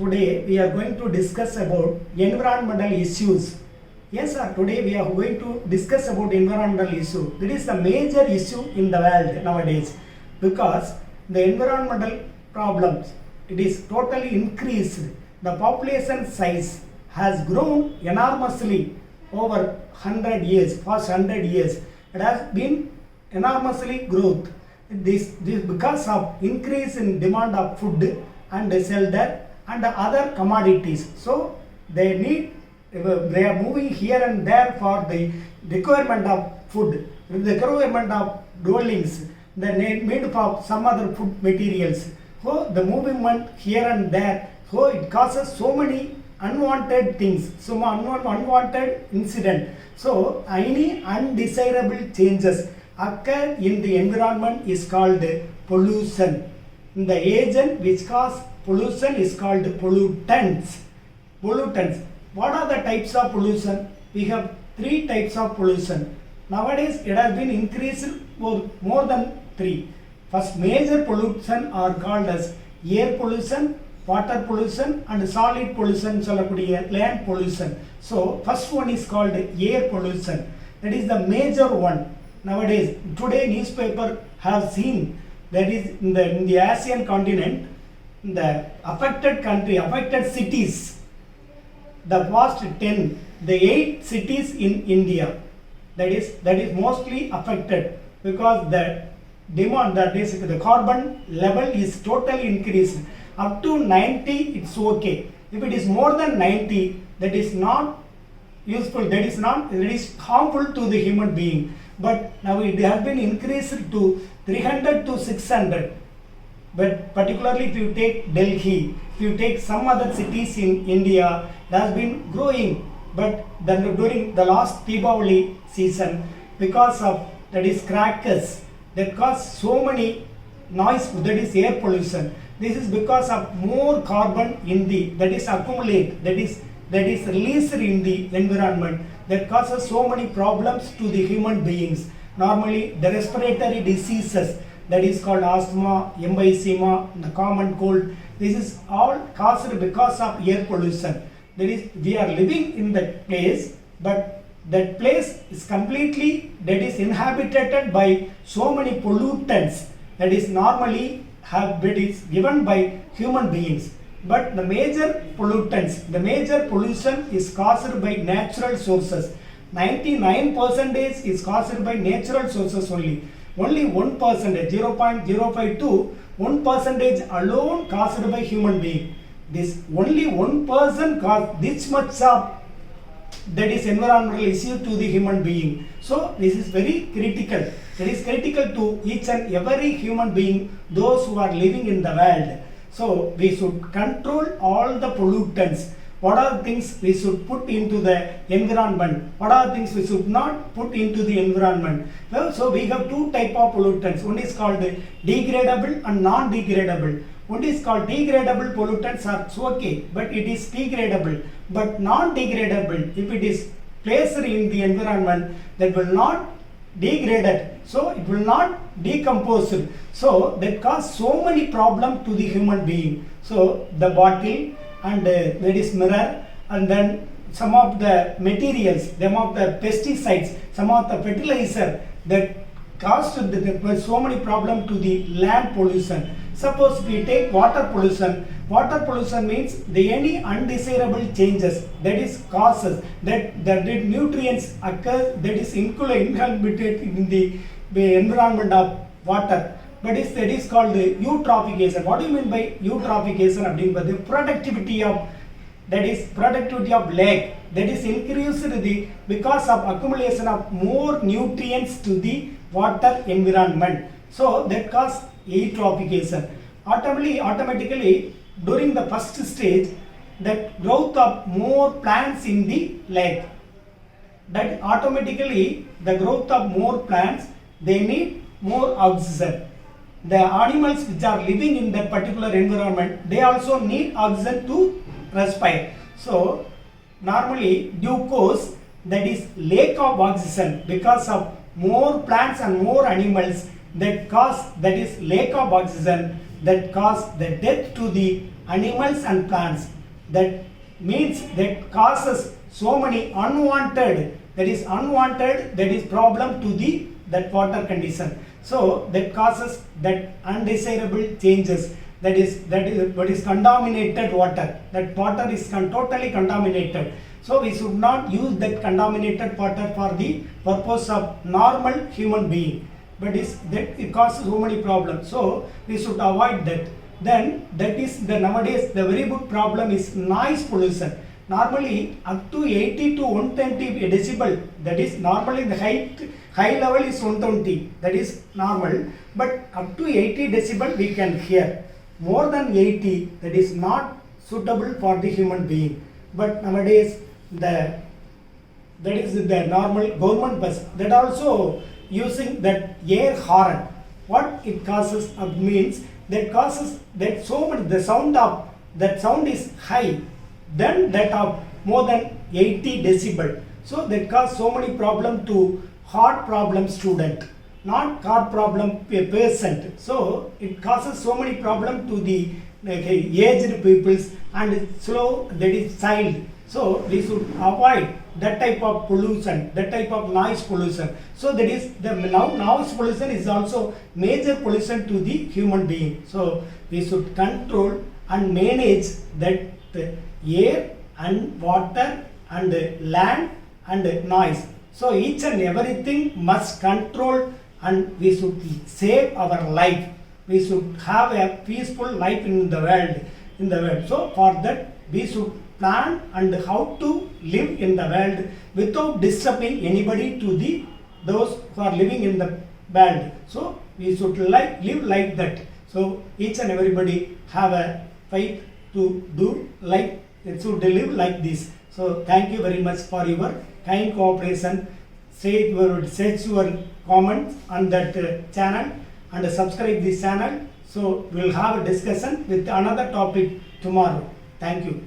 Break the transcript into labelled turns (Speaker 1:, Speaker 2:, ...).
Speaker 1: today we are going to discuss about environmental issues. Yes sir, today we are going to discuss about environmental issue. It is the major issue in the world nowadays because the environmental problems, it is totally increased. The population size has grown enormously over 100 years, past 100 years. It has been enormously growth. This because of increase in demand of food and shelter and other commodities. So they are moving here and there for the requirement of food, the requirement of dwellings, the need for some other food materials. So the movement here and there, so it causes so many unwanted things, so unwanted incident. So any undesirable changes occur in the environment is called pollution. The agent which cause pollution is called pollutants. Pollutants. What are the types of pollution? We have three types of pollution. Nowadays it has been increased for more than three. First major pollution are called as air pollution, water pollution and solid pollution, land pollution. So first one is called air pollution. That is the major one. Nowadays, today newspaper have seen that is in the Asian continent, the affected country, affected cities, the past 10, the 8 cities in India, that is mostly affected because the demand, that is the carbon level is totally increased. Up to 90 it's okay. If it is more than 90, that is not useful, that is harmful to the human being. But now it has been increased to 300 to 600. But particularly if you take Delhi, if you take some other cities in India, it has been growing. But then during the last Deepavali season, because of that is crackers that cause so many noise, that is air pollution. This is because of more carbon in the, that is accumulate, that is released in the environment, that causes so many problems to the human beings. Normally the respiratory diseases, that is called asthma, emphysema, the common cold, this is all caused because of air pollution. That is, we are living in that place, but that place is completely, that is inhabited by so many pollutants that is normally is given by human beings. But the major pollutants, the major pollution is caused by natural sources. 99% is caused by natural sources only. Only 1%, 0.052, 1% alone caused by human being. This only 1% cause this much of that is environmental issue to the human being. So this is very critical. It is critical to each and every human being, those who are living in the world. So we should control all the pollutants. What are the things we should put into the environment? What are the things we should not put into the environment? Well, so we have two type of pollutants. One is called degradable and non-degradable. One is called degradable pollutants are okay, but it is degradable. But non-degradable, if it is placed in the environment, that will not degrade, so it will not decompose. So that cause so many problems to the human being. So the bottle and that is mirror, and then some of the materials, some of the pesticides, some of the fertilizer that caused so many problems to the land pollution. Suppose we take water pollution. Water pollution means any undesirable changes, that is causes that nutrients occur, that is inculcated in the environment of water. But that is called the eutrophication. What do you mean by eutrophication? The productivity of, that is productivity of lake, that is increased because of accumulation of more nutrients to the water environment. So that causes eutrophication. Automatically during the first stage, that growth of more plants in the lake, that automatically the growth of more plants, they need more oxygen. The animals which are living in that particular environment, they also need oxygen to respire. So normally due course, that is lack of oxygen because of more plants and more animals, that cause, that is lack of oxygen, that cause the death to the animals and plants. That means that causes so many unwanted, that is problem to the that water condition. So that causes that undesirable changes, that is what is contaminated water. That water is totally contaminated. So we should not use that contaminated water for the purpose of normal human being. But it causes so many problems. So we should avoid that. Then that is nowadays the very good problem is noise pollution. Normally up to 80 to 120 decibel, that is normally the high level is 120, that is normal, but up to 80 decibel we can hear. More than 80, that is not suitable for the human being. But nowadays that is the normal government bus, that also using that air horn. What it causes means that causes that so much, the sound is high, then that of more than 80 decibel. So that cause so many problem to heart problem student, not heart problem patient. So it causes so many problem to the aged peoples and slow, that is child. So we should avoid that type of pollution, that type of noise pollution. So that is the noise pollution is also major pollution to the human being. So we should control and manage that air and water and land and noise. So each and everything must control, and we should save our life. We should have a peaceful life in the world. So for that we should plan and how to live in the world without disturbing anybody to those who are living in the world. So we should live like that. So each and everybody have a fight to do like, should live like this. So thank you very much for your kind cooperation. Say your comments on that channel and subscribe this channel. So we will have a discussion with another topic tomorrow. Thank you.